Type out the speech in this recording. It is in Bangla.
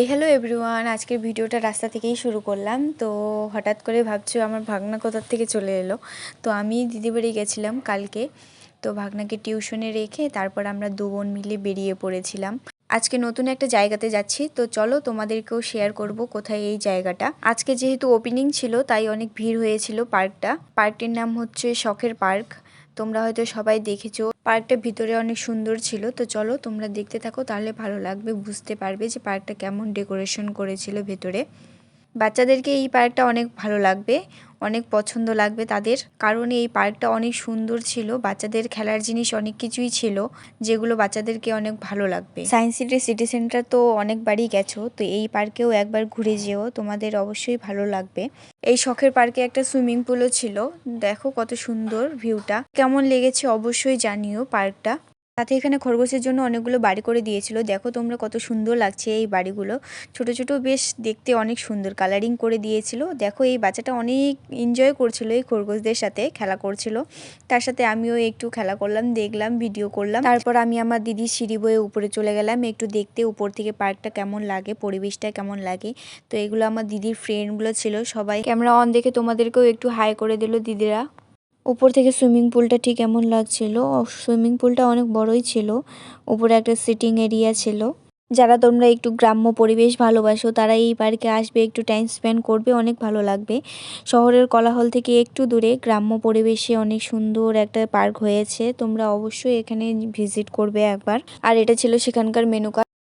হ্যালো এভরিওয়ান, আজকের ভিডিওটা রাস্তা থেকেই শুরু করলাম। তো হঠাৎ করে ভাবছি আমার ভাগনা কোথার থেকে চলে এলো। তো আমি দিদি বাড়ি গেছিলাম কালকে। তো ভাগনাকে টিউশনে রেখে তারপর আমরা দু বোন মিলে বেরিয়ে পড়েছিলাম। আজকে নতুন একটা জায়গাতে যাচ্ছি, তো চলো তোমাদেরকেও শেয়ার করব কোথায় এই জায়গাটা। আজকে যেহেতু ওপেনিং ছিল তাই অনেক ভিড় হয়েছিল। পার্কটির নাম হচ্ছে শখের পার্ক। তোমরা হয়তো সবাই দেখেছো। পার্কটা ভিতরে অনেক সুন্দর ছিল। তো চলো তোমরা দেখতে থাকো, তাহলে ভালো লাগবে, বুঝতে পারবে যে পার্কটা কেমন ডেকোরেশন করেছিল ভেতরে। বাচ্চাদেরকে এই পার্কটা অনেক ভালো লাগবে, অনেক পছন্দ লাগবে তাদের, কারণ এই পার্কটা অনেক সুন্দর ছিল। বাচ্চাদের খেলার জিনিস অনেক কিছুই ছিল যেগুলো বাচ্চাদেরকে অনেক ভালো লাগবে। সায়েন্স সিটি, সিটি সেন্টার তো অনেকবারই গেছো, তো এই পার্কেও একবার ঘুরে যেও, তোমাদের অবশ্যই ভালো লাগবে। এই শখের পার্কে একটা সুইমিং পুলও ছিল। দেখো কত সুন্দর ভিউটা। কেমন লেগেছে অবশ্যই জানিও পার্কটা। সাথে এখানে খরগোশের জন্য অনেকগুলো বাড়ি করে দিয়েছিল। দেখো তোমরা কত সুন্দর লাগছে এই বাড়িগুলো, ছোট ছোট, বেশ দেখতে অনেক সুন্দর কালারিং করে দিয়েছিল। দেখো এই বাচ্চাটা অনেক এনজয় করছিল, এই খরগোশদের সাথে খেলা করছিল। তার সাথে আমিও একটু খেলা করলাম, দেখলাম, ভিডিও করলাম। তারপর আমি আমার দিদির সিঁড়ি বয়ে উপরে চলে গেলাম একটু দেখতে উপর থেকে পার্কটা কেমন লাগে, পরিবেশটা কেমন লাগে। তো এগুলো আমার দিদির ফ্রেন্ডগুলো ছিল, সবাই ক্যামেরা অন দেখে তোমাদেরকেও একটু হাই করে দিল দিদিরা। উপর থেকে সুইমিং পুলটা ঠিক এমন লাগছিল। সুইমিং পুলটা অনেক বড়ই ছিল। উপরে একটা সিটিং এরিয়া ছিল। যারা তোমরা একটু গ্রাম্য পরিবেশ ভালোবাসো তারা এই পার্কে আসবে, একটু টাইম স্পেন্ড করবে, অনেক ভালো লাগবে। শহরের কোলাহল থেকে একটু দূরে গ্রাম্য পরিবেশে অনেক সুন্দর একটা পার্ক হয়েছে। তোমরা অবশ্যই এখানে ভিজিট করবে একবার। আর এটা ছিল সেখানকার মেনু কার্ড।